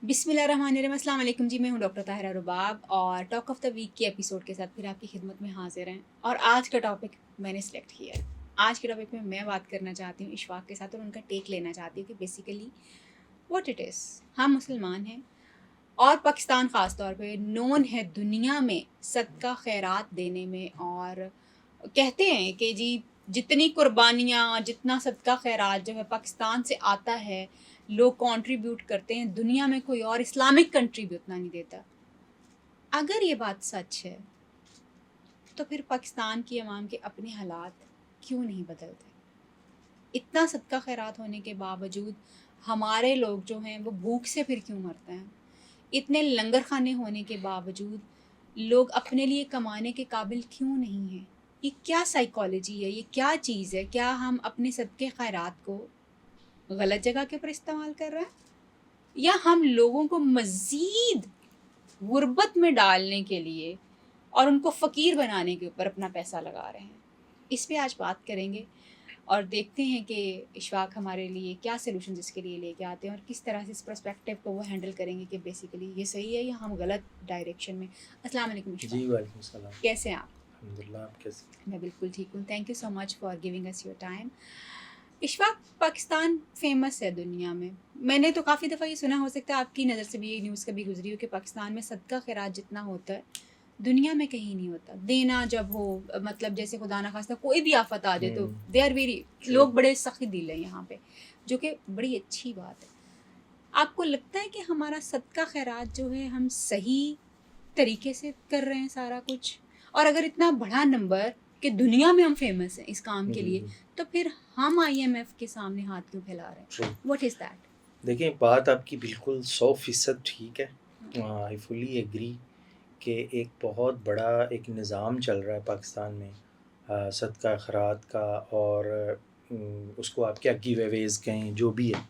بسم اللہ الرحمن الرحیم. السلام علیکم جی. میں ہوں ڈاکٹر طاہرہ رباب اور ٹاک آف دا ویک کے ایپیسوڈ کے ساتھ پھر آپ کی خدمت میں حاضر ہیں. اور آج کا ٹاپک میں نے سلیکٹ کیا ہے. آج کے ٹاپک میں بات کرنا چاہتی ہوں اشفاق کے ساتھ اور ان کا ٹیک لینا چاہتی ہوں کہ بیسیکلی واٹ اٹ از. ہم مسلمان ہیں اور پاکستان خاص طور پہ نون ہے دنیا میں صدقہ خیرات دینے میں، اور کہتے ہیں کہ جی جتنی قربانیاں جتنا صدقہ خیرات جو ہے پاکستان سے آتا ہے لوگ کنٹریبیوٹ کرتے ہیں، دنیا میں کوئی اور اسلامک کنٹری بھی اتنا نہیں دیتا. اگر یہ بات سچ ہے تو پھر پاکستان کی عوام کے اپنے حالات کیوں نہیں بدلتے؟ اتنا صدقہ خیرات ہونے کے باوجود ہمارے لوگ جو ہیں وہ بھوک سے پھر کیوں مرتے ہیں؟ اتنے لنگر خانے ہونے کے باوجود لوگ اپنے لیے کمانے کے قابل کیوں نہیں ہیں؟ یہ کیا سائیکالوجی ہے؟ یہ کیا چیز ہے؟ کیا ہم اپنے صدقے خیرات کو غلط جگہ کے اوپر استعمال کر رہے ہیں، یا ہم لوگوں کو مزید غربت میں ڈالنے کے لیے اور ان کو فقیر بنانے کے اوپر اپنا پیسہ لگا رہے ہیں؟ اس پہ آج بات کریں گے اور دیکھتے ہیں کہ اشفاق ہمارے لیے کیا سلوشنز اس کے لیے لے کے آتے ہیں اور کس طرح سے اس پرسپیکٹیو کو وہ ہینڈل کریں گے کہ بیسیکلی یہ صحیح ہے یا ہم غلط ڈائریکشن میں. السلام علیکم اشفاق. جی وعلیکم السلام. کیسے ہیں آپ؟ الحمدللہ. آپ کیسے؟ میں بالکل ٹھیک ہوں. Thank you so much for giving us your time. Ashfaq, Pakistan famous ہے دنیا میں. میں نے تو کافی دفعہ یہ سنا، ہو سکتا ہے آپ کی نظر سے بھی یہ نیوز کبھی گزری ہو کہ پاکستان میں صدقہ خیرات جتنا ہوتا ہے دنیا میں کہیں نہیں ہوتا. دینا جب ہو، مطلب جیسے خدا نخواستہ کوئی بھی آفت آ جائے تو دے آر ویری، لوگ بڑے سخی دل ہیں یہاں پہ، جو کہ بڑی اچھی بات ہے. آپ کو لگتا ہے کہ ہمارا صدقہ خیرات جو ہے ہم صحیح طریقے سے کر رہے ہیں سارا کچھ؟ اور اگر اتنا بڑا نمبر کہ دنیا میں ہم فیمس ہیں اس کام کے لیے، تو پھر ہم آئی ایم ایف کے سامنے ہاتھ کیوں پھیلا رہے ہیں؟ What is that? دیکھیں، بات آپ کی بالکل 100% ٹھیک ہے. آئی فلی ایگری کہ ایک بہت بڑا ایک نظام چل رہا ہے پاکستان میں صدقہ خیرات کا، اور اس کو آپ کیا گیو اویز کہیں جو بھی ہے.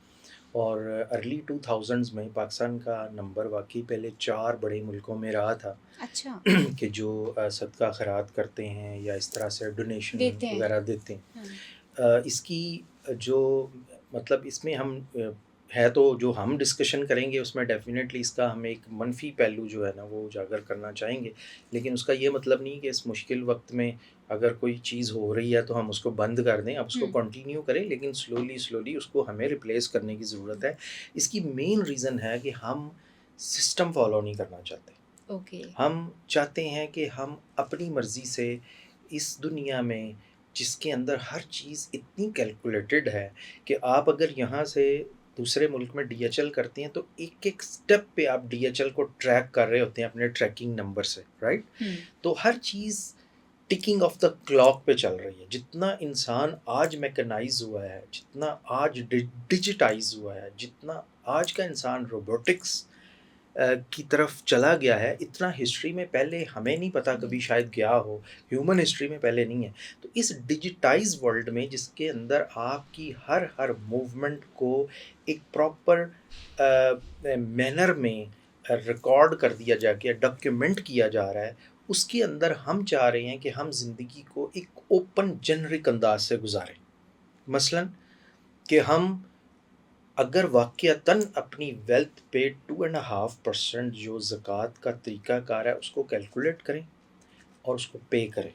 اور ارلی 2000s میں پاکستان کا نمبر واقعی پہلے 4 بڑے ملکوں میں رہا تھا. اچھا. کہ جو صدقہ خیرات کرتے ہیں یا اس طرح سے ڈونیشن وغیرہ دیتے ہیں. اس کی جو مطلب اس میں ہم ہے تو جو ہم ڈسکشن کریں گے اس میں ڈیفینیٹلی اس کا ہم ایک منفی پہلو جو ہے نا وہ اجاگر کرنا چاہیں گے. لیکن اس کا یہ مطلب نہیں کہ اس مشکل وقت میں اگر کوئی چیز ہو رہی ہے تو ہم اس کو بند کر دیں. اب اس کو کنٹینیو کریں، لیکن سلولی اس کو ہمیں ریپلیس کرنے کی ضرورت ہے. اس کی مین ریزن ہے کہ ہم سسٹم فالو نہیں کرنا چاہتے. ہم چاہتے ہیں کہ ہم اپنی مرضی سے اس دنیا میں جس کے اندر ہر چیز اتنی کیلکولیٹڈ ہے کہ آپ اگر یہاں سے دوسرے ملک میں ڈی ایچ ایل کرتے ہیں تو ایک ایک سٹیپ پہ آپ ڈی ایچ ایل کو ٹریک کر رہے ہوتے ہیں اپنے ٹریکنگ نمبر سے، رائٹ؟ تو ہر چیز ٹکنگ آف دا کلاک پہ چل رہی ہے. جتنا انسان آج میکنائز ہوا ہے، جتنا آج ڈیجیٹائز ہوا ہے، جتنا آج کا انسان روبوٹکس کی طرف چلا گیا ہے، اتنا ہسٹری میں پہلے ہمیں نہیں پتا، کبھی شاید گیا ہو، ہیومن ہسٹری میں پہلے نہیں ہے. تو اس ڈیجیٹائز ورلڈ میں جس کے اندر آپ کی ہر موومنٹ کو ایک پراپر مینر میں ریکارڈ کر دیا جا کے ڈاکیومنٹ کیا جا رہا ہے، اس کے اندر ہم چاہ رہے ہیں کہ ہم زندگی کو ایک اوپن جنرک انداز سے گزاریں. مثلا کہ ہم اگر واقعتاً اپنی ویلتھ پہ 2.5% جو زکوٰۃ کا طریقہ کار ہے اس کو کیلکولیٹ کریں اور اس کو پے کریں.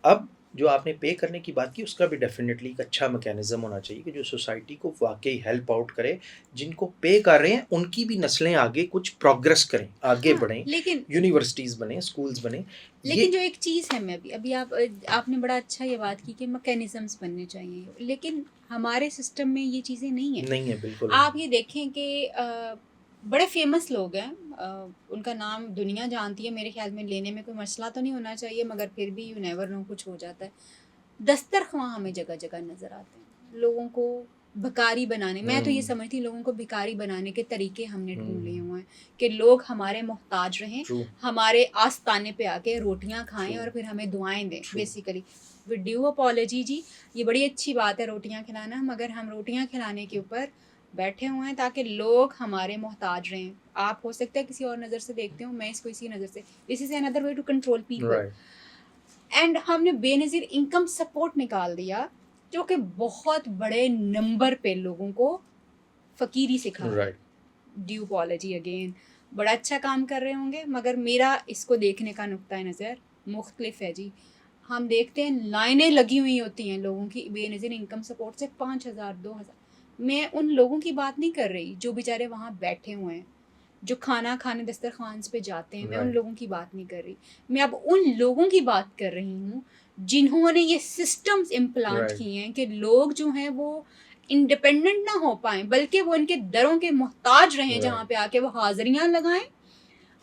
اب جو آپ نے پے کرنے کی بات کی اس کا بھی ڈیفینیٹلی ایک اچھا میکینزم ہونا چاہیے کہ جو سوسائٹی کو واقعی ہیلپ آؤٹ کرے. جن کو پے کر رہے ہیں ان کی بھی نسلیں آگے کچھ پروگرس کریں، آگے بڑھیں، لیکن یونیورسٹیز بنیں، اسکولز بنیں. لیکن جو ایک چیز ہے، میں ابھی آپ نے بڑا اچھا یہ بات کی کہ میکینزمس بننے چاہیے، لیکن ہمارے سسٹم میں یہ چیزیں نہیں ہیں. بالکل. آپ یہ دیکھیں کہ بڑے فیمس لوگ ہیں، ان کا نام دنیا جانتی ہے، میرے خیال میں لینے میں کوئی مسئلہ تو نہیں ہونا چاہیے، مگر پھر بھی یو نیور نو کچھ ہو جاتا ہے. دسترخواں ہمیں جگہ جگہ نظر آتے ہیں، لوگوں کو بھکاری بنانے، میں تو یہ سمجھتی لوگوں کو بھکاری بنانے کے طریقے ہم نے ڈھونڈ لیے ہوئے ہیں کہ لوگ ہمارے محتاج رہیں، ہمارے آستانے پہ آ کے روٹیاں کھائیں اور پھر ہمیں دعائیں دیں. بیسیکلی ود ڈیو اپالوجی جی، یہ بڑی اچھی بات ہے روٹیاں کھلانا، مگر ہم روٹیاں کھلانے کے اوپر بیٹھے ہوئے ہیں تاکہ لوگ ہمارے محتاج رہیں. آپ ہو سکتا ہے کسی اور نظر سے دیکھتے ہوں، میں اس کو اسی نظر سے، دس از another way to control people. And ہم نے بے نظیر انکم سپورٹ نکال دیا جو کہ بہت بڑے نمبر پہ لوگوں کو فقیری سکھا رہا ہے. ڈیو اپالوجی اگین, بڑا اچھا کام کر رہے ہوں گے, مگر میرا اس کو دیکھنے کا نقطۂ نظر مختلف ہے جی. ہم دیکھتے ہیں لائنیں لگی ہوئی ہوتی ہیں لوگوں کی بے نظیر انکم سپورٹ سے 5,000 2,000. میں ان لوگوں کی بات نہیں کر رہی جو بیچارے وہاں بیٹھے ہوئے ہیں, جو کھانا کھانے دسترخوان پہ جاتے ہیں, میں ان لوگوں کی بات نہیں کر رہی. میں اب ان لوگوں کی بات کر رہی ہوں جنہوں نے یہ سسٹمز امپلانٹ کیے ہیں کہ لوگ جو ہیں وہ انڈیپینڈنٹ نہ ہو پائیں, بلکہ وہ ان کے دروں کے محتاج رہیں, جہاں پہ آ کے وہ حاضریاں لگائیں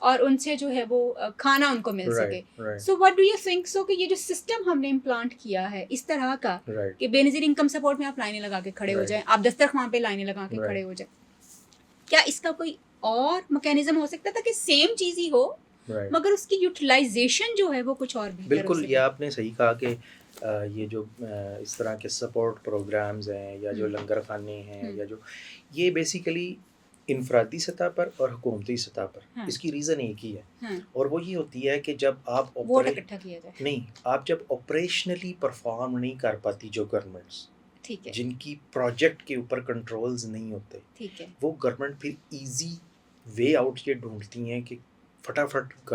اور ان سے جو ہے وہ کھانا ان کو مل سکے. So what do you think so کہ یہ جو سسٹم ہم نے امپلانٹ کیا ہے اس طرح کا کہ بے نظیر انکم سپورٹ میں آپ لائنیں لگا کے کھڑے ہو جائیں, آپ دسترخوان پہ لائنیں لگا کے کھڑے ہو جائیں, کیا اس کا کوئی اور میکینزم ہو سکتا تھا کہ سیم چیز ہی ہو مگر اس کی یوٹیلائزیشن جو ہے وہ کچھ اور بھی؟ بالکل, یہ آپ نے صحیح کہا کہ یہ جو اس طرح کے سپورٹ پروگرامز ہیں یا جو لنگر خانے ہیں یا جو یہ بیسیکلی انفرادی سطح پر اور حکومتی سطح پر اس کی ریزن ایک ہی ہے, اور وہ یہ ہوتی ہے کہ جب آپ ووٹ اکٹھا کیا جائے نہیں, آپ جب آپریشنلی پرفارم نہیں کر پاتی جو گورنمنٹس جن کی پروجیکٹ کے اوپر کنٹرولز نہیں ہوتے, وہ گورنمنٹ پھر ایزی وے آؤٹ یہ ڈھونڈتی ہیں کہ فٹافٹ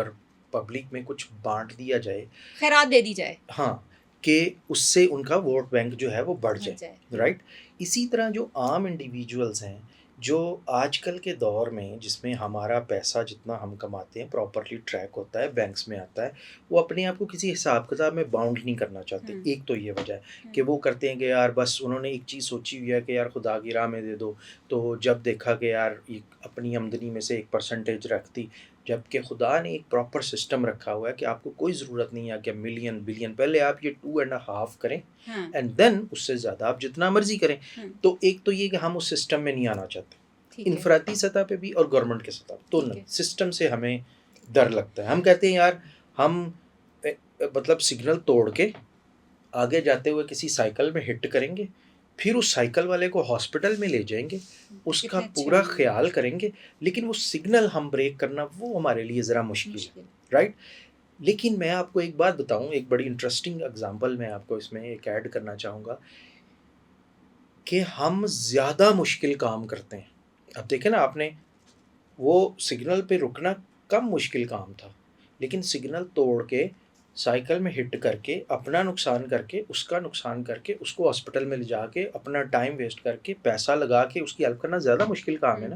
پبلک میں کچھ بانٹ دیا جائے, خیرات دے دی جائے, ہاں, کہ اس سے ان کا ووٹ بینک جو ہے وہ بڑھ جائے, رائٹ. اسی طرح جو عام انڈیویجولز ہیں جو آج کل کے دور میں جس میں ہمارا پیسہ جتنا ہم کماتے ہیں پراپرلی ٹریک ہوتا ہے, بینکس میں آتا ہے, وہ اپنے آپ کو کسی حساب کتاب میں باؤنڈ نہیں کرنا چاہتے. ایک تو یہ وجہ ہے کہ وہ کرتے ہیں کہ یار بس انہوں نے ایک چیز سوچی ہوئی ہے کہ یار خدا کی راہ میں دے دو, تو جب دیکھا کہ یار اپنی آمدنی میں سے 1% رکھ دی, جبکہ خدا نے ایک پراپر سسٹم رکھا ہوا ہے کہ آپ کو کوئی ضرورت نہیں ہے کہ ملین بلین, پہلے آپ یہ 2.5 کریں اینڈ دین اس سے زیادہ آپ جتنا مرضی کریں. تو ایک تو یہ کہ ہم اس سسٹم میں نہیں آنا چاہتے, انفرادی سطح پہ بھی اور گورنمنٹ کے سطح پہ, تو سسٹم سے ہمیں ڈر لگتا ہے. ہم کہتے ہیں یار ہم مطلب سگنل توڑ کے آگے جاتے ہوئے کسی سائیکل میں ہٹ کریں گے, پھر اس سائیکل والے کو ہاسپٹل میں لے جائیں گے, اس کا پورا خیال کریں گے, لیکن وہ سگنل ہم بریک کرنا وہ ہمارے لیے ذرا مشکل ہے, رائٹ. لیکن میں آپ کو ایک بات بتاؤں, ایک بڑی انٹرسٹنگ اگزامپل میں آپ کو اس میں ایک ایڈ کرنا چاہوں گا کہ ہم زیادہ مشکل کام کرتے ہیں. اب دیکھیں نا, آپ نے وہ سگنل پہ رکنا کم مشکل کام تھا, لیکن سگنل توڑ کے سائیکل میں ہٹ کر کے اپنا نقصان کر کے اس کا نقصان کر کے اس کو ہاسپٹل میں لے جا کے اپنا ٹائم ویسٹ کر کے پیسہ لگا کے اس کی ہیلپ کرنا زیادہ مشکل کام ہے نا.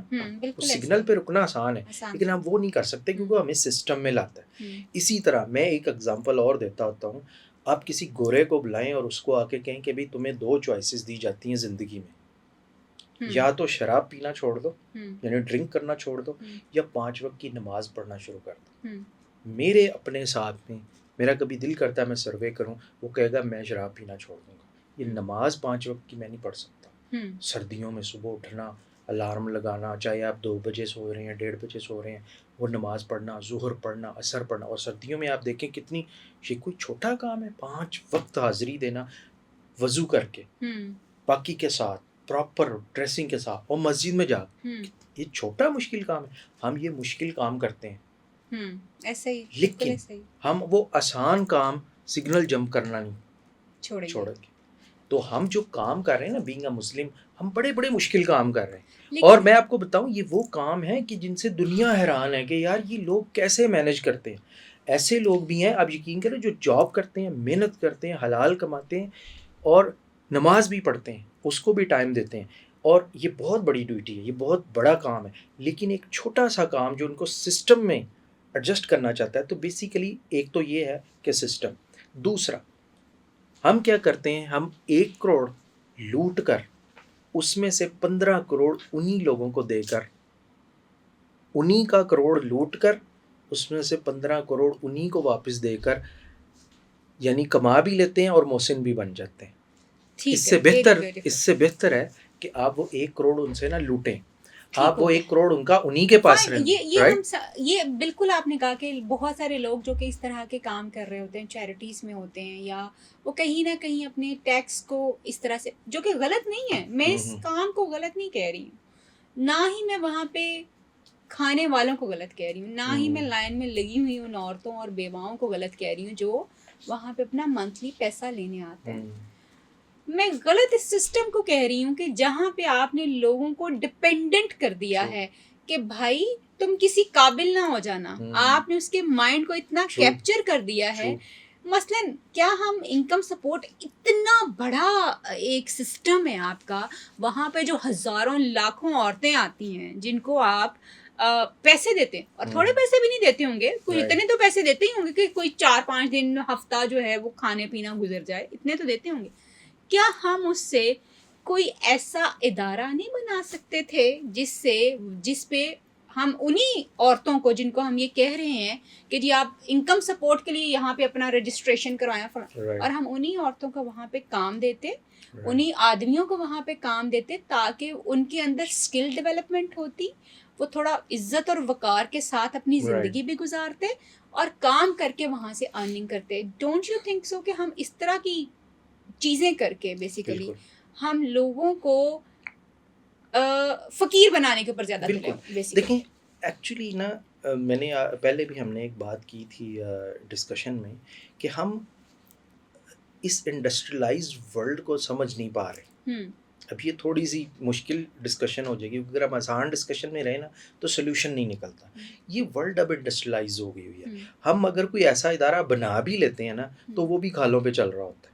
سگنل پہ رکنا آسان ہے لیکن ہم وہ نہیں کر سکتے کیونکہ ہمیں سسٹم میں لاتا ہے. اسی طرح میں ایک ایگزامپل اور دیتا ہوتا ہوں, آپ کسی گورے کو بلائیں اور اس کو آ کے کہیں کہ بھائی تمہیں 2 چوائسیز دی جاتی ہیں زندگی میں, یا تو شراب پینا چھوڑ دو یعنی ڈرنک کرنا چھوڑ دو, یا 5 وقت کی نماز پڑھنا شروع کر دو. میرے اپنے ساتھ میں میرا کبھی دل کرتا ہے میں سروے کروں, وہ کہے گا میں شراب پینا چھوڑ دوں گا, یہ نماز 5 وقت کی میں نہیں پڑھ سکتا. سردیوں میں صبح اٹھنا, الارم لگانا, چاہے آپ 2 بجے سو رہے ہیں 1:30 بجے سو رہے ہیں, وہ نماز پڑھنا, ظہر پڑھنا, عصر پڑھنا, اور سردیوں میں آپ دیکھیں کتنی یہ کوئی چھوٹا کام ہے, 5 وقت حاضری دینا وضو کر کے پاکی کے ساتھ پراپر ڈریسنگ کے ساتھ اور مسجد میں جا, یہ چھوٹا مشکل کام ہے. ہم یہ مشکل کام کرتے ہیں ایسے ہی, لیکن ہم وہ آسان کام سگنل جمپ کرنا نہیں چھوڑیں گے. تو ہم جو کام کر رہے ہیں نا بینگ اے مسلم, ہم بڑے بڑے مشکل کام کر رہے ہیں. اور میں آپ کو بتاؤں یہ وہ کام ہے کہ جن سے دنیا حیران ہے کہ یار یہ لوگ کیسے مینج کرتے ہیں. ایسے لوگ بھی ہیں, آپ یقین کریں, جو جاب کرتے ہیں, محنت کرتے ہیں, حلال کماتے ہیں اور نماز بھی پڑھتے ہیں, اس کو بھی ٹائم دیتے ہیں, اور یہ بہت بڑی ڈیوٹی ہے, یہ بہت بڑا کام ہے. لیکن ایک چھوٹا سا کام جو ان کو سسٹم میں ایڈجسٹ کرنا چاہتا ہے, تو بیسیکلی ایک تو یہ ہے کہ سسٹم. دوسرا ہم کیا کرتے ہیں, ہم 1 کروڑ لوٹ کر اس میں سے 15 کروڑ انہی لوگوں کو دے کر, انہی کا کروڑ لوٹ کر اس میں سے 15 کروڑ انہی کو واپس دے کر یعنی کما بھی لیتے ہیں اور محسن بھی بن جاتے ہیں. اس سے بہتر ہے کہ آپ وہ 1 کروڑ ان سے نہ لوٹیں, آپ وہ 1 کروڑ ان کا انہی کے پاس رہیں. یہ بالکل آپ نے کہا کہ بہت سارے لوگ جو کہ اس طرح کے کام کر رہے ہوتے ہیں, چیریٹیز میں ہوتے ہیں, یا وہ کہیں نہ کہیں اپنے ٹیکس کو اس طرح سے, جو کہ غلط نہیں ہے, میں اس کام کو غلط نہیں کہہ رہی ہوں, نہ ہی میں وہاں پہ کھانے والوں کو غلط کہہ رہی ہوں, نہ ہی میں لائن میں لگی ہوئی ان عورتوں اور بیواؤں کو غلط کہہ رہی ہوں جو وہاں پہ اپنا منتھلی پیسہ لینے آتے ہیں. میں غلط اس سسٹم کو کہہ رہی ہوں کہ جہاں پہ آپ نے لوگوں کو ڈپینڈنٹ کر دیا ہے کہ بھائی تم کسی قابل نہ ہو جانا, آپ نے اس کے مائنڈ کو اتنا کیپچر کر دیا ہے. مثلاً کیا ہم انکم سپورٹ اتنا بڑا ایک سسٹم ہے آپ کا, وہاں پہ جو ہزاروں لاکھوں عورتیں آتی ہیں جن کو آپ پیسے دیتے ہیں, اور تھوڑے پیسے بھی نہیں دیتے ہوں گے, کوئی اتنے تو پیسے دیتے ہی ہوں گے کہ کوئی 4-5 دن ہفتہ جو ہے وہ کھانے پینا گزر جائے, اتنے تو دیتے ہوں گے. کیا ہم اس سے کوئی ایسا ادارہ نہیں بنا سکتے تھے جس پہ ہم انہی عورتوں کو, جن کو ہم یہ کہہ رہے ہیں کہ جی آپ انکم سپورٹ کے لیے یہاں پہ اپنا رجسٹریشن کروائیں, اور ہم انہی عورتوں کو وہاں پہ کام دیتے, انہی آدمیوں کو وہاں پہ کام دیتے, تاکہ ان کے اندر اسکل ڈیولپمنٹ ہوتی, وہ تھوڑا عزت اور وقار کے ساتھ اپنی زندگی بھی گزارتے اور کام کر کے وہاں سے ارننگ کرتے. ڈونٹ یو تھنک سو کہ ہم اس طرح کی چیزیں کر کے بیسیکلی ہم لوگوں کو فقیر بنانے کے اوپر زیادہ دیکھیں ایکچولی نا, میں نے پہلے بھی ہم نے ایک بات کی تھی ڈسکشن میں کہ ہم اس انڈسٹریلائزڈ ورلڈ کو سمجھ نہیں پا رہے. اب یہ تھوڑی سی مشکل ڈسکشن ہو جائے گی, اگر ہم آسان ڈسکشن میں رہے نا تو سلوشن نہیں نکلتا. یہ ورلڈ اب انڈسٹریلائز ہو گئی ہوئی ہے. ہم اگر کوئی ایسا ادارہ بنا بھی لیتے ہیں نا تو وہ بھی کھالوں پہ چل رہا ہوتا ہے.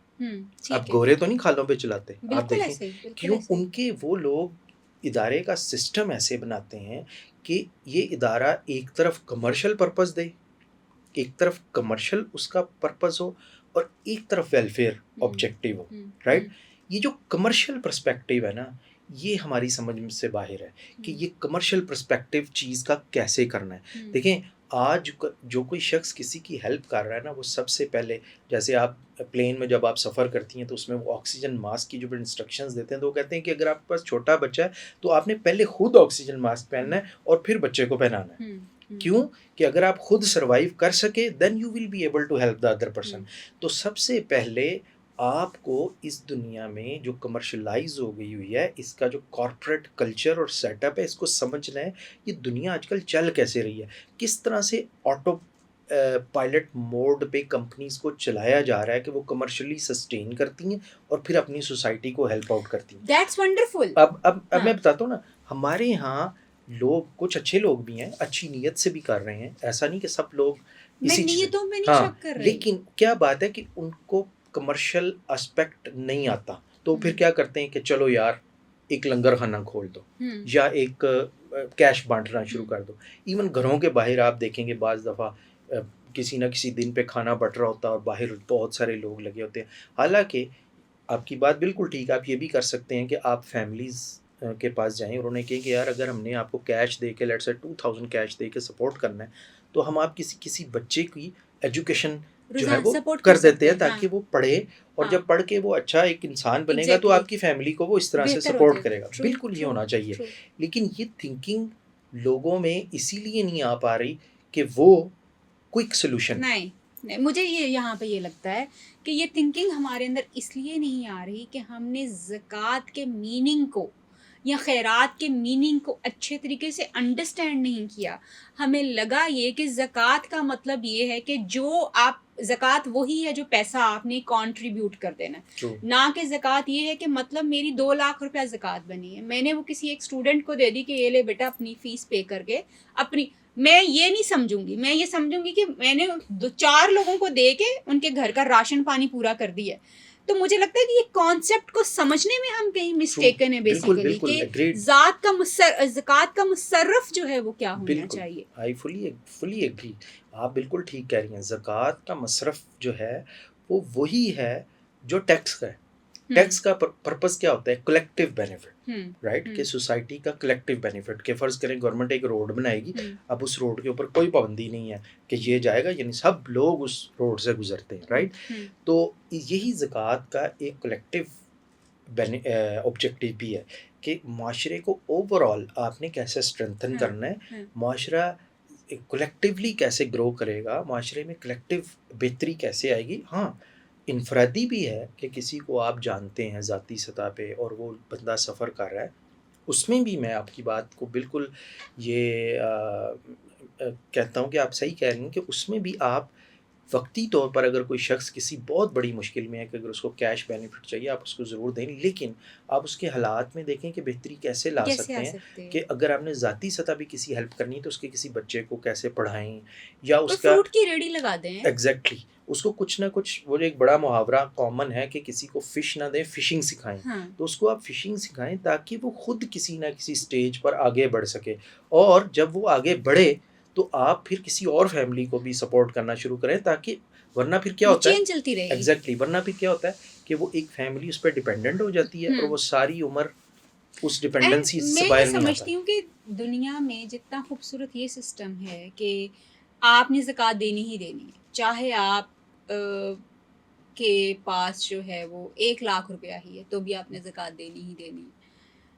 اب گورے تو نہیں کھالوں پہ چلاتے, آپ دیکھیں کیوں, ان کے وہ لوگ ادارے کا سسٹم ایسے بناتے ہیں کہ یہ ادارہ ایک طرف کمرشل پرپز دے, ایک طرف کمرشل اس کا پرپز ہو, اور ایک طرف ویلفیئر آبجیکٹیو ہو, رائٹ. یہ جو کمرشل پرسپیکٹیو ہے نا, یہ ہماری سمجھ سے باہر ہے کہ یہ کمرشل پرسپیکٹیو چیز کا کیسے کرنا ہے. دیکھیں آج جو کوئی شخص کسی کی ہیلپ کر رہا ہے نا, وہ سب سے پہلے, جیسے آپ پلین میں جب آپ سفر کرتی ہیں تو اس میں وہ آکسیجن ماسک کی جو انسٹرکشنز دیتے ہیں تو وہ کہتے ہیں کہ اگر آپ کے پاس چھوٹا بچہ ہے تو آپ نے پہلے خود آکسیجن ماسک پہننا ہے اور پھر بچے کو پہنانا ہے. کیوں کہ اگر آپ خود سروائیو کر سکے then you will be able to help the other person. تو سب سے پہلے آپ کو اس دنیا میں جو کمرشلائز ہو گئی ہوئی ہے, اس کا جو کارپوریٹ کلچر اور سیٹ اپ ہے, اس کو سمجھنا ہے یہ دنیا آج کل چل کیسے رہی ہے, کس طرح سے آٹو پائلٹ موڈ پہ کمپنیز کو چلایا جا رہا ہے کہ وہ کمرشلی سسٹین کرتی ہیں اور پھر اپنی سوسائٹی کو ہیلپ آؤٹ کرتی ہیں. That's wonderful. اب میں بتاتا ہوں نا, ہمارے یہاں لوگ, کچھ اچھے لوگ بھی ہیں, اچھی نیت سے بھی کر رہے ہیں, ایسا نہیں کہ سب لوگ اسی نیتوں میں نہیں شک کر رہے, لیکن کیا بات ہے کہ ان کو کمرشل اسپیکٹ نہیں آتا, تو پھر کیا کرتے ہیں کہ چلو یار ایک لنگر خانہ کھول دو یا ایک کیش بانٹنا شروع کر دو. ایون گھروں کے باہر آپ دیکھیں گے بعض دفعہ کسی نہ کسی دن پہ کھانا بٹ رہا ہوتا ہے اور باہر بہت سارے لوگ لگے ہوتے ہیں. حالانکہ آپ کی بات بالکل ٹھیک ہے, آپ یہ بھی کر سکتے ہیں کہ آپ فیملیز کے پاس جائیں اور انہیں کہیں کہ یار اگر ہم نے آپ کو کیش دے کے لیٹ سے 2000 کیش دے کے سپورٹ کرنا ہے تو ہم آپ کسی بچے کی ایجوکیشن جو ہے وہ کر دیتے ہیں تاکہ وہ پڑھے, اور جب پڑھ کے وہ اچھا ایک انسان بنے گا تو آپ کی فیملی کو وہ اس طرح سے سپورٹ کرے گا. بالکل یہ ہونا چاہیے. لیکن یہ تھنکنگ لوگوں میں اسی لیے نہیں آ پا رہی کہ وہ کوئک سلوشن نہیں, مجھے یہاں پہ یہ لگتا ہے کہ یہ تھنکنگ ہمارے اندر اس لیے نہیں آ رہی کہ ہم نے زکوٰۃ کے میننگ کو یا خیرات کے میننگ کو اچھے طریقے سے انڈرسٹینڈ نہیں کیا. ہمیں لگا یہ کہ زکوٰۃ کا مطلب یہ ہے کہ جو آپ, زکوٰۃ وہی ہے جو پیسہ آپ نے کنٹریبیوٹ کر دینا, نہ کہ زکوٰۃ یہ ہے کہ مطلب میری 2 لاکھ روپیہ زکوٰۃ بنی ہے, میں نے وہ کسی ایک اسٹوڈنٹ کو دے دی کہ یہ لے بیٹا اپنی فیس پے کر کے اپنی, میں یہ نہیں سمجھوں گی, میں یہ سمجھوں گی کہ میں نے 4 لوگوں کو دے کے ان کے گھر کا راشن پانی پورا کر دیا. تو مجھے لگتا ہے کہ یہ کانسیپٹ کو سمجھنے میں ہم کہیں مسٹیکن ہے بیسیکلی, کہ ذات کا زکوٰۃ کا مصرف جو ہے وہ کیا ہونا چاہیے. آئی فلی ایگری, آپ بالکل ٹھیک کہہ رہی ہیں. زکوٰۃ کا مصرف جو ہے وہ وہی ہے جو ٹیکس کا ہے. ٹیکس کا پرپز کیا ہوتا ہے؟ کلیکٹیو بینیفٹ, رائٹ, کہ سوسائٹی کا کلیکٹیو بینیفٹ. کہ فرض کریں گورنمنٹ ایک روڈ بنائے گی, اب اس روڈ کے اوپر کوئی پابندی نہیں ہے کہ یہ جائے گا, یعنی سب لوگ اس روڈ سے گزرتے ہیں, رائٹ. تو یہی زکوٰۃ کا ایک کلیکٹیو آبجیکٹیو بھی ہے کہ معاشرے کو اوور آل آپ نے کیسے اسٹرینتھن کرنا ہے, معاشرہ کلیکٹیولی کیسے گرو کرے گا, معاشرے میں کلیکٹیو بہتری کیسے آئے گی. ہاں انفرادی بھی ہے کہ کسی کو آپ جانتے ہیں ذاتی سطح پہ اور وہ بندہ سفر کر رہا ہے, اس میں بھی میں آپ کی بات کو بالکل یہ کہتا ہوں کہ آپ صحیح کہہ رہی ہیں کہ اس میں بھی آپ وقتی طور پر اگر کوئی شخص کسی بہت بڑی مشکل میں ہے کہ اگر اس کو کیش بینیفٹ چاہیے آپ اس کو ضرور دیں، لیکن آپ اس کے حالات میں دیکھیں کہ بہتری کیسے لا سکتے ہیں، کہ اگر آپ نے ذاتی سطح بھی کسی ہیلپ کرنی ہے تو اس کے کسی بچے کو کیسے پڑھائیں، یا اس کا فروٹ کی ریڑھی لگا دیں، ایگزیکٹلی اس کو کچھ نہ کچھ، وہ جو ایک بڑا محاورہ کامن ہے کہ کسی کو فش نہ دیں فشنگ سکھائیں، تو اس کو آپ فشنگ سکھائیں تاکہ وہ خود کسی نہ کسی سٹیج پر آگے بڑھ سکے، اور جب وہ آگے بڑھے تو آپ پھر کسی اور فیملی کو بھی سپورٹ کرنا شروع کریں، تاکہ ورنہ پھر کیا ہوتا ہے، چین چلتی رہے گی. ایگزیکٹلی ورنہ پھر کیا ہوتا ہے کہ وہ ایک فیملی اس پہ ڈیپینڈنٹ ہو جاتی ہے اور وہ ساری عمر اس ڈیپینڈنسی سے باہر نہیں آتا. میں سمجھتی ہوں کہ دنیا میں جتنا خوبصورت یہ سسٹم ہے کہ آپ نے زکوٰۃ دینی ہی دینی ہے، چاہے آپ کے پاس جو ہے وہ 1,00,000 روپیہ ہی ہے تو بھی آپ نے زکوٰۃ دینی ہی دینی ہے،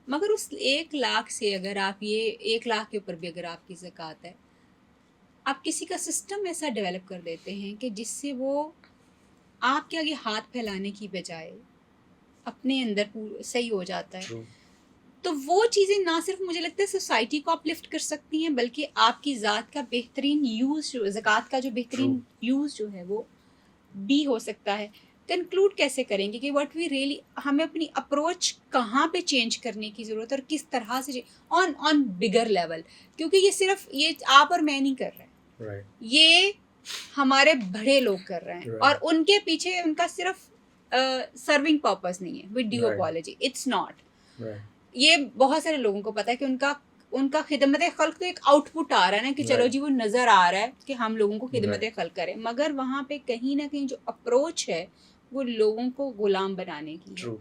مگر اس 1,00,000 سے اگر آپ یہ 1,00,000 کے اوپر بھی اگر آپ کی زکوٰۃ ہے، آپ کسی کا سسٹم ایسا ڈیولپ کر دیتے ہیں کہ جس سے وہ آپ کے آگے ہاتھ پھیلانے کی بجائے اپنے اندر صحیح ہو جاتا ہے. تو وہ چیزیں نہ صرف مجھے لگتا ہے سوسائٹی کو اپلفٹ کر سکتی ہیں، بلکہ آپ کی ذات کا بہترین یوز، زکوٰۃ کا جو بہترین یوز جو ہے وہ بھی ہو سکتا ہے. کنکلوڈ کیسے کریں گے کہ واٹ وی ریئلی، ہمیں اپنی اپروچ کہاں پہ چینج کرنے کی ضرورت ہے اور کس طرح سے آن بگر لیول، کیونکہ یہ صرف یہ آپ اور میں نہیں کر رہے، یہ ہمارے بڑے لوگ کر رہے ہیں، اور ان کے پیچھے ان کا صرف سرونگ پرپز نہیں ہے، with due apology, it's not. یہ بہت سارے لوگوں کو پتا ہے کہ ان کا خدمت خلق تو ایک آؤٹ پٹ آ رہا ہے نا، کہ چلو جی وہ نظر آ رہا ہے کہ ہم لوگوں کو خدمت خلق کریں، مگر وہاں پہ کہیں نہ کہیں جو اپروچ ہے وہ لوگوں کو غلام بنانے کی ہے.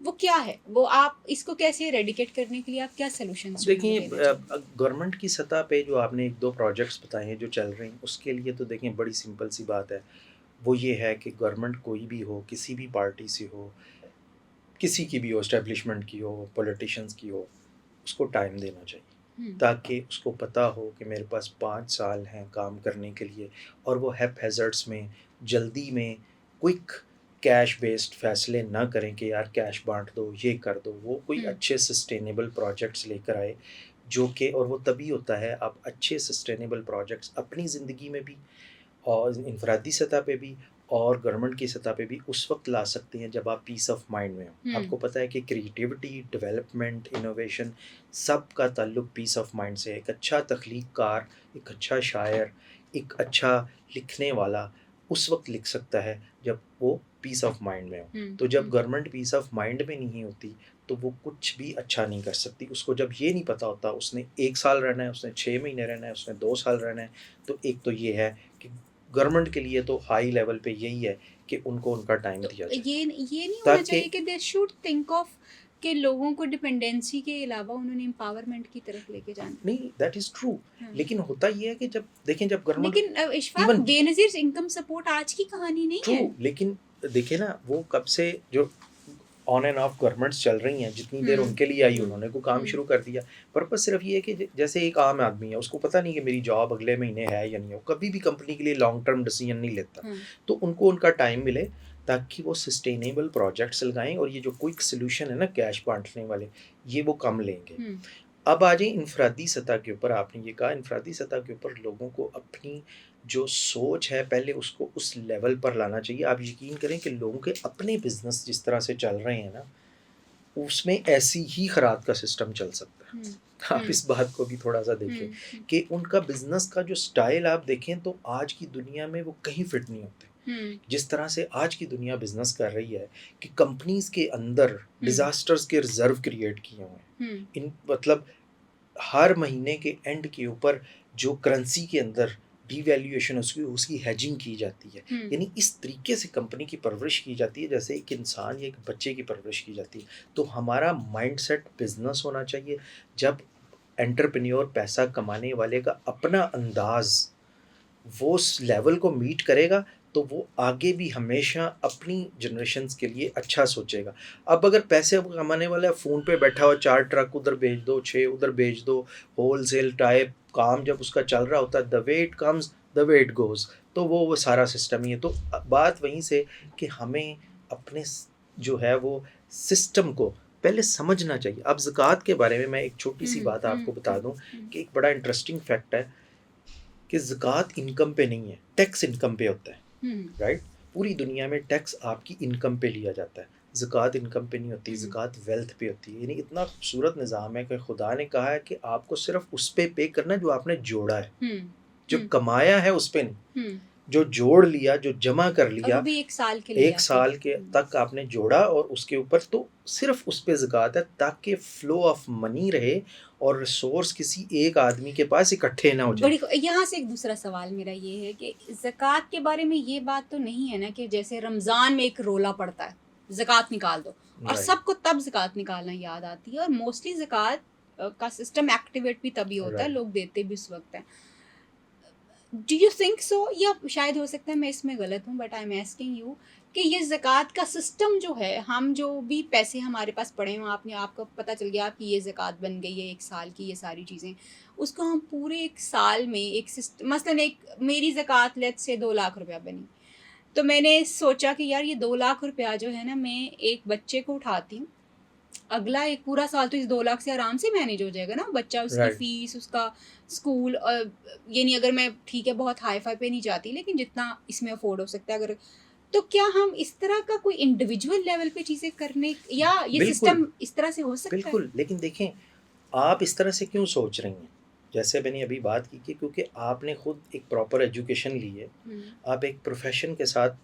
وہ کیا ہے، وہ آپ اس کو کیسے ریڈیکیٹ کرنے کے لیے آپ کیا سولوشنز دیکھیں گورنمنٹ کی سطح پہ جو آپ نے 1-2 پروجیکٹس بتائے ہیں جو چل رہے ہیں، اس کے لیے تو دیکھیں بڑی سمپل سی بات ہے، وہ یہ ہے کہ گورنمنٹ کوئی بھی ہو، کسی بھی پارٹی سے ہو، کسی کی بھی ہو، اسٹیبلشمنٹ کی ہو، پولیٹیشنز کی ہو، اس کو ٹائم دینا چاہیے، تاکہ اس کو پتہ ہو کہ میرے پاس 5 سال ہیں کام کرنے کے لیے، اور وہ ہیپ ہیزرڈس میں جلدی میں کوئک کیش بیسڈ فیصلے نہ کریں کہ یار کیش بانٹ دو، یہ کر دو. وہ کوئی اچھے سسٹینیبل پروجیکٹس لے کر آئے، جو کہ اور وہ تبھی ہوتا ہے آپ اچھے سسٹینیبل پروجیکٹس اپنی زندگی میں بھی اور انفرادی سطح پہ بھی اور گورنمنٹ کی سطح پہ بھی اس وقت لا سکتے ہیں جب آپ پیس آف مائنڈ میں ہوں. آپ کو پتہ ہے کہ کریٹیوٹی، ڈیولپمنٹ، انوویشن سب کا تعلق پیس آف مائنڈ سے ہے. ایک اچھا تخلیق کار، ایک اچھا شاعر، ایک اچھا لکھنے والا اس وقت لکھ سکتا ہے جب وہ پیس آف مائنڈ میں ہو. تو جب گورنمنٹ پیس آف مائنڈ میں نہیں ہوتی تو وہ کچھ بھی اچھا نہیں کر سکتی. اس کو جب یہ نہیں پتہ ہوتا اس نے 1 سال رہنا ہے، اس نے 6 مہینے رہنا ہے، اس نے 2 سال رہنا ہے، تو ایک تو یہ ہے کہ گورنمنٹ کے لیے تو ہائی لیول پہ یہی ہے کہ ان کو ان کا ٹائم دیا جائے. یہ نہیں ہونا چاہیے کہ دے شوڈ تھنک آف کہ لوگوں کو ڈپینڈنسی کے علاوہ انہوں نے امپاورمنٹ کی طرف لے کے جانا. نہیں، دیٹ از ٹرو، لیکن ہوتا یہ ہے کہ جب دیکھیں جب گورنمنٹ، لیکن اشفاق بے نظیر انکم سپورٹ آج کی کہانی نہیں ہے. لیکن دیکھیں نا وہ کب سے جو آن اینڈ آف گورنمنٹس چل رہی ہیں، جتنی دیر ان کے لیے آئی انہوں نے کو کام شروع کر دیا. پرپز صرف یہ ہے کہ جیسے ایک عام آدمی ہے، اس کو پتہ نہیں کہ میری جاب اگلے مہینے ہے یا نہیں ہے، وہ کبھی بھی کمپنی کے لیے لانگ ٹرم ڈیسیژن نہیں لیتا. تو ان کو ان کا ٹائم ملے تاکہ وہ سسٹینیبل پروجیکٹس لگائیں، اور یہ جو کوئک سلوشن ہے نا کیش بانٹنے والے، یہ وہ کم لیں گے. اب آ جائیں انفرادی سطح کے اوپر. آپ نے یہ کہا انفرادی سطح کے اوپر لوگوں کو اپنی جو سوچ ہے پہلے اس کو اس لیول پر لانا چاہیے. آپ یقین کریں کہ لوگوں کے اپنے بزنس جس طرح سے چل رہے ہیں نا، اس میں ایسی ہی خیرات کا سسٹم چل سکتا ہے. آپ اس بات کو بھی تھوڑا سا دیکھیں کہ ان کا بزنس کا جو سٹائل آپ دیکھیں تو آج کی دنیا میں وہ کہیں فٹ نہیں ہوتے. جس طرح سے آج کی دنیا بزنس کر رہی ہے کہ کمپنیز کے اندر ڈیزاسٹرز کے ریزرو کریٹ کیے ہوئے ہیں. مطلب ہر مہینے کے اینڈ کے اوپر جو کرنسی کے اندر ڈی ویلیویشن اس کی ہیجنگ کی جاتی ہے. یعنی اس طریقے سے کمپنی کی پرورش کی جاتی ہے جیسے ایک انسان یا ایک بچے کی پرورش کی جاتی ہے. تو ہمارا مائنڈ سیٹ بزنس ہونا چاہیے. جب انٹرپرینیور پیسہ کمانے والے کا اپنا انداز وہ اس لیول کو میٹ کرے گا تو وہ آگے بھی ہمیشہ اپنی جنریشنز کے لیے اچھا سوچے گا. اب اگر پیسے کمانے والا فون پہ بیٹھا ہوا 4 ٹرک ادھر بھیج دو، 6 ادھر بھیج دو، ہول سیل ٹائپ کام جب اس کا چل رہا ہوتا ہے، the way it comes the way it goes، تو وہ سارا سسٹم ہی ہے. تو بات وہیں سے کہ ہمیں اپنے جو ہے وہ سسٹم کو پہلے سمجھنا چاہیے. اب زکوٰۃ کے بارے میں ایک چھوٹی سی بات آپ کو بتا دوں کہ ایک بڑا انٹرسٹنگ فیکٹ ہے. کہ زکوٰۃ انکم پہ نہیں ہے، ٹیکس انکم پہ ہوتا ہے، رائٹ. پوری دنیا میں ٹیکس آپ کی انکم پہ لیا جاتا ہے، زکوٰۃ انکم پہ نہیں ہوتی، زکوٰۃ ویلتھ پہ ہوتی ہے. یعنی اتنا خوبصورت نظام ہے کہ خدا نے کہا ہے کہ آپ کو صرف اس پہ پے کرنا ہے جو آپ نے جوڑا ہے، جو کمایا ہے اس پہ نہیں، جو جوڑ لیا، جو جمع کر لیا، بھی ایک سال کے تک آپ نے جوڑا اور اس کے اوپر تو صرف اس پہ زکوٰۃ ہے، تاکہ فلو آف منی رہے اور ریسورس کسی ایک آدمی کے پاس اکٹھے نہ ہو جائے. یہاں سے ایک دوسرا سوال میرا یہ ہے کہ زکوٰۃ کے بارے میں یہ بات تو نہیں ہے نا کہ جیسے رمضان میں ایک رولا پڑتا ہے زکوٰۃ نکال دو، اور سب کو تب زکوٰۃ نکالنا یاد آتی ہے، اور موسٹلی زکوٰۃ کا سسٹم ایکٹیویٹ بھی تبھی ہوتا ہے، لوگ دیتے بھی اس وقت ہیں. ڈو یو تھنک سو، یا شاید ہو سکتا ہے میں اس میں غلط ہوں، but I am asking you کہ یہ زکوٰۃ کا سسٹم جو ہے، ہم جو بھی پیسے ہمارے پاس پڑے ہیں، آپ کو پتہ چل گیا کہ یہ زکوٰۃ بن گئی ہے ایک سال کی، یہ ساری چیزیں، اس کو ہم پورے ایک سال میں ایک مثلاً ایک میری زکوٰۃ لیٹ سے 2 لاکھ روپیہ بنی، تو میں نے سوچا کہ یار یہ 2 لاکھ روپیہ جو ہے نا، میں ایک بچے کو اٹھاتی ہوں، اگلا ایک پورا سال تو اس 2 لاکھ سے آرام سے مینیج ہو جائے گا نا، بچہ اس کی فیس، اس کا اسکول، یعنی اگر میں ٹھیک ہے بہت ہائی فائی پہ نہیں جاتی، لیکن جتنا اس میں افورڈ ہو سکتا ہے، اگر تو کیا ہم اس طرح کا کوئی انڈیویجول لیول پہ چیزیں کرنے، یا یہ سسٹم اس طرح سے ہو سکتا ہے؟ بالکل، لیکن دیکھیں آپ اس طرح سے کیوں سوچ رہی ہیں؟ جیسے میں نے ابھی بات کی کہ کیونکہ آپ نے خود ایک پراپر ایجوکیشن لی ہے، آپ ایک پروفیشن کے ساتھ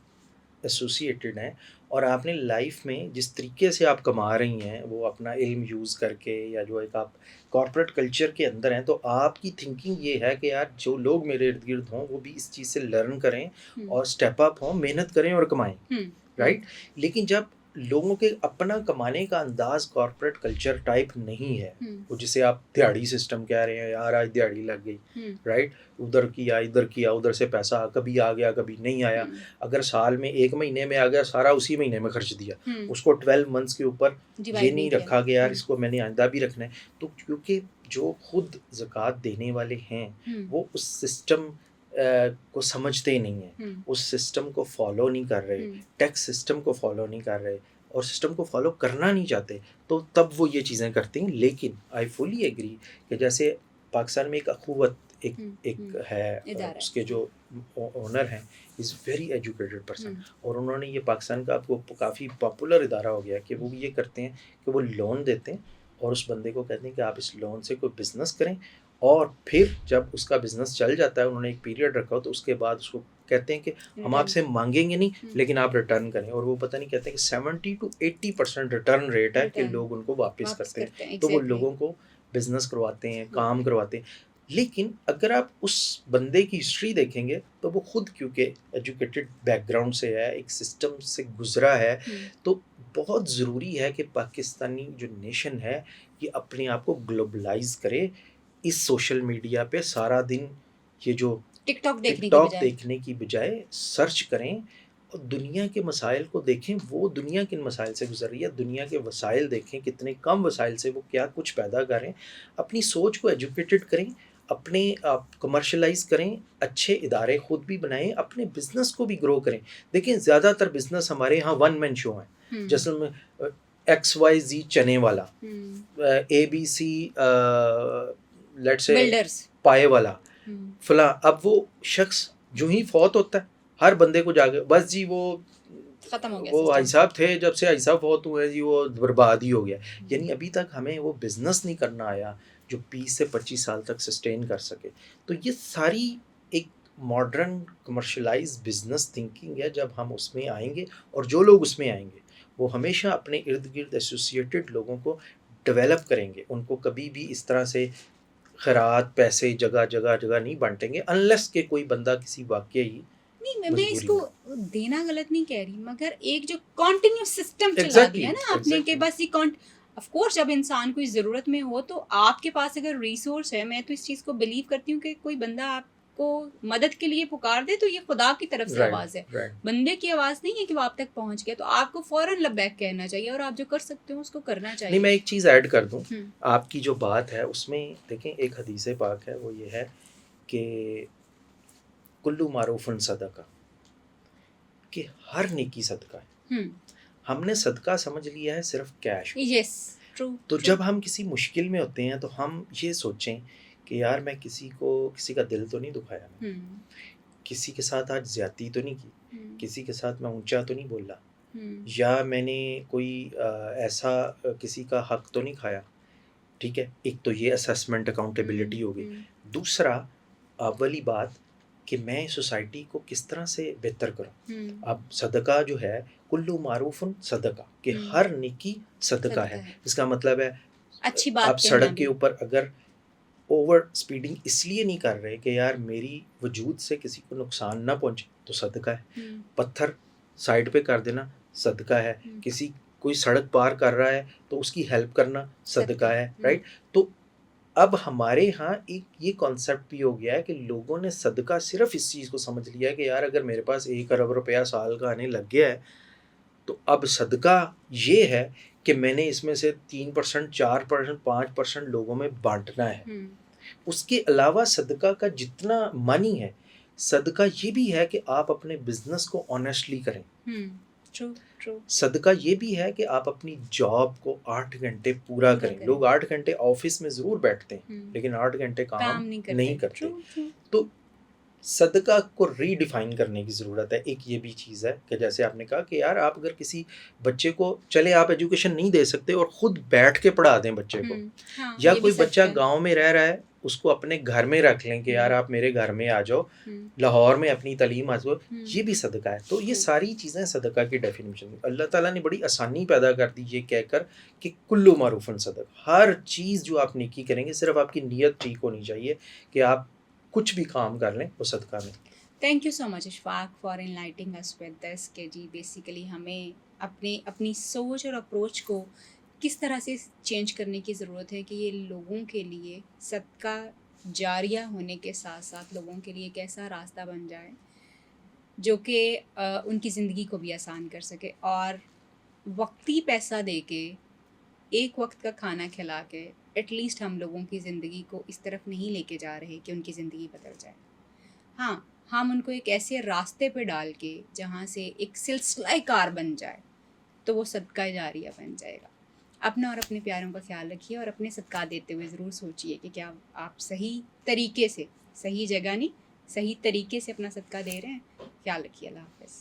ایسوسیٹیڈ ہیں، اور آپ نے لائف میں جس طریقے سے آپ کما رہی ہیں وہ اپنا علم یوز کر کے، یا جو ایک آپ کارپوریٹ کلچر کے اندر ہیں، تو آپ کی تھنکنگ یہ ہے کہ یار جو لوگ میرے ارد گرد ہوں وہ بھی اس چیز سے لرن کریں اور اسٹیپ اپ ہوں، محنت کریں اور کمائیں، رائٹ. لیکن جب لوگوں کے اپنا کمانے کا انداز کارپوریٹ کلچر ٹائپ نہیں ہے، وہ جسے آپ دیہڑی سسٹم کہہ رہے ہیں، یار آج دیہڑی لگ گئی، رائٹ، ادھر کیا ادھر کیا، ادھر سے پیسہ کبھی آ گیا کبھی نہیں آیا، اگر سال میں 1 مہینے میں آ گیا سارا اسی مہینے میں خرچ دیا، اس کو 12 منتھس کے اوپر یہ نہیں رکھا گیا یار اس کو میں نے آئندہ بھی رکھنا ہے. تو کیونکہ جو خود زکوٰۃ دینے والے ہیں وہ اس سسٹم کو سمجھتے نہیں ہیں، اس سسٹم کو فالو نہیں کر رہے، ٹیکس سسٹم کو فالو نہیں کر رہے اور سسٹم کو فالو کرنا نہیں چاہتے، تو تب وہ یہ چیزیں کرتے ہیں. لیکن آئی فلی ایگری کہ جیسے پاکستان میں ایک اخوت ایک ہے، اس کے جو اونر ہیں از ویری ایجوکیٹڈ پرسن، اور انہوں نے یہ پاکستان کا وہ کافی پاپولر ادارہ ہو گیا کہ وہ یہ کرتے ہیں کہ وہ لون دیتے ہیں اور اس بندے کو کہتے ہیں کہ آپ اس لون سے کوئی بزنس کریں، اور پھر جب اس کا بزنس چل جاتا ہے، انہوں نے ایک پیریڈ رکھا ہو، تو اس کے بعد اس کو کہتے ہیں کہ ہم آپ سے مانگیں گے نہیں لیکن آپ ریٹرن کریں، اور وہ پتہ نہیں کہتے ہیں کہ 70 to 80% ریٹرن ریٹ ہے کہ لوگ ان کو واپس کرتے ہیں، تو وہ لوگوں کو بزنس کرواتے ہیں، کام کرواتے ہیں. لیکن اگر آپ اس بندے کی ہسٹری دیکھیں گے تو وہ خود کیونکہ ایجوکیٹڈ بیک گراؤنڈ سے ہے، ایک سسٹم سے گزرا ہے، تو بہت ضروری ہے کہ پاکستانی جو نیشن ہے یہ اپنے آپ کو گلوبلائز کرے. اس سوشل میڈیا پہ سارا دن یہ جو ٹک ٹاک دیکھنے کی بجائے سرچ کریں اور دنیا کے مسائل کو دیکھیں، وہ دنیا کن مسائل سے گزر رہی ہے، دنیا کے وسائل دیکھیں کتنے کم وسائل سے وہ کیا کچھ پیدا کریں، اپنی سوچ کو ایجوکیٹڈ کریں، اپنے آپ کمرشلائز کریں، اچھے ادارے خود بھی بنائیں، اپنے بزنس کو بھی گرو کریں. دیکھیں زیادہ تر بزنس ہمارے یہاں 1 مین شو ہیں، جیسے میں XYZ چنے والا، ABC لیٹ سے پائے والا فلاں. اب وہ شخص جو ہی فوت ہوتا ہے ہر بندے کو جا کے بس جی وہ ختم ہو گیا، وہ حاج صاحب تھے جب سے حاج صاحب فوت ہوئے جی وہ برباد ہی ہو گیا. یعنی ابھی تک ہمیں وہ بزنس نہیں کرنا آیا جو 20 سے 25 سال تک سسٹین کر سکے. تو یہ ساری ایک ماڈرن کمرشلائز بزنس تھنکنگ ہے. جب ہم اس میں آئیں گے اور جو لوگ اس میں آئیں گے وہ ہمیشہ اپنے ارد گرد ایسوسیٹڈ لوگوں کو ڈیولپ کریں گے، ان کو کبھی بھی اس طرح سے خیرات پیسے جگہ نہیں بانٹیں گے انلیس کہ کوئی بندہ کسی واقعی نہیں. میں اس کو دینا غلط نہیں کہہ رہی، مگر ایک جو کنٹینیو سسٹم چلا دیا نا آپ نے کہ بس یہ آف کورس جب انسان کوئی ضرورت میں ہو تو آپ کے پاس اگر ریسورس ہے، میں تو اس چیز کو بلیو کرتی ہوں کہ کوئی بندہ آپ کو مدد کے لیے پکار دے تو یہ خدا کی طرف سے آواز ہے، بندے کی آواز نہیں ہے کہ وہ آپ تک پہنچ گیا، تو آپ کو فوراً لبیک کہنا چاہیے اور آپ جو کر سکتے ہو اس کو کرنا چاہیے. نہیں، میں ایک چیز ایڈ کر دوں، آپ کی جو بات ہے اس میں دیکھیں ایک حدیث پاک ہے، وہ یہ ہے کہ کلو معروف صدقہ، کہ ہر نیکی صدقہ ہے. ہم نے صدقہ سمجھ لیا ہے صرف کیش. یس ٹرو. تو جب ہم کسی مشکل میں ہوتے ہیں تو ہم یہ سوچیں کہ یار میں کسی کا دل تو نہیں دکھایا، میں کسی کے ساتھ آج زیادتی تو نہیں کی، کسی کے ساتھ میں اونچا تو نہیں بولا، یا میں نے کوئی ایسا کسی کا حق تو نہیں کھایا. ٹھیک ہے، ایک تو یہ اسیسمنٹ اکاؤنٹیبلٹی ہو گئی. دوسرا اولی بات کہ میں سوسائٹی کو کس طرح سے بہتر کروں. اب صدقہ جو ہے کلو معروف صدقہ، کہ ہر نیکی صدقہ ہے. اس کا مطلب ہے اچھی بات آپ سڑک کے اوپر اگر اوور سپیڈنگ اس لیے نہیں کر رہے کہ یار میری وجود سے کسی کو نقصان نہ پہنچے تو صدقہ ہے. پتھر سائڈ پہ کر دینا صدقہ ہے. کوئی سڑک پار کر رہا ہے تو اس کی ہیلپ کرنا صدقہ ہے. رائٹ. تو اب ہمارے ہاں ایک یہ کانسیپٹ بھی ہو گیا ہے کہ لوگوں نے صدقہ صرف اس چیز کو سمجھ لیا ہے کہ یار اگر میرے پاس 1 ارب روپیہ سال کا آنے لگ گیا ہے تو اب صدقہ یہ ہے کہ میں نے اس میں سے 3%, 4%, 5% لوگوں میں بانٹنا ہے. اس کے علاوہ صدقہ کا جتنا منی ہے، صدقہ یہ بھی ہے کہ آپ اپنے بزنس کو آنیسٹلی کریں. صدقہ یہ بھی ہے کہ آپ اپنی جاب کو 8 گھنٹے پورا کریں. لوگ 8 گھنٹے آفس میں ضرور بیٹھتے ہیں لیکن 8 گھنٹے کام نہیں کرتے. تو صدقہ کو ری ڈیفائن کرنے کی ضرورت ہے. ایک یہ بھی چیز ہے کہ جیسے آپ نے کہا کہ یار آپ اگر کسی بچے کو، چلے آپ ایجوکیشن نہیں دے سکتے اور خود بیٹھ کے پڑھا دیں بچے کو، یا کوئی بچہ گاؤں میں رہ رہا ہے اس کو اپنے گھر میں رکھ لیں کہ یار آپ میرے گھر میں آ جاؤ، لاہور میں اپنی تعلیم حاصل، یہ بھی صدقہ ہے. تو یہ ساری چیزیں صدقہ کی ڈیفینیشن. اللہ تعالیٰ نے بڑی آسانی پیدا کر دی یہ کہہ کر کہ کلو معروف صدقہ. ہر چیز جو آپ نیکی کریں گے صرف آپ کی نیت ٹھیک ہونی چاہیے کہ آپ کچھ بھی کام کر لیں وہ صدقہ میں. Thank you so much Ashfaq for enlightening us with this کہ جی بیسیکلی ہمیں اپنی سوچ اور اپروچ کو کس طرح سے چینج کرنے کی ضرورت ہے کہ یہ لوگوں کے لیے صدقہ جاریہ ہونے کے ساتھ ساتھ لوگوں کے لیے ایک ایسا راستہ بن جائے جو کہ ان کی زندگی کو بھی آسان کر سکے. اور وقتی پیسہ دے کے، ایک وقت کا کھانا کھلا کے ایٹ لیسٹ ہم لوگوں کی زندگی کو اس طرف نہیں لے کے جا رہے کہ ان کی زندگی بدل جائے. ہاں، ہم ان کو ایک ایسے راستے پہ ڈال کے جہاں سے ایک سلسلہ کار بن جائے تو وہ صدقہ جاریہ بن جائے گا. اپنا اور اپنے پیاروں کا خیال رکھیے اور اپنے صدقہ دیتے ہوئے ضرور سوچیے کہ کیا آپ صحیح طریقے سے، صحیح جگہ نہیں، صحیح طریقے سے اپنا صدقہ دے رہے ہیں. خیال رکھیے. اللہ حافظ.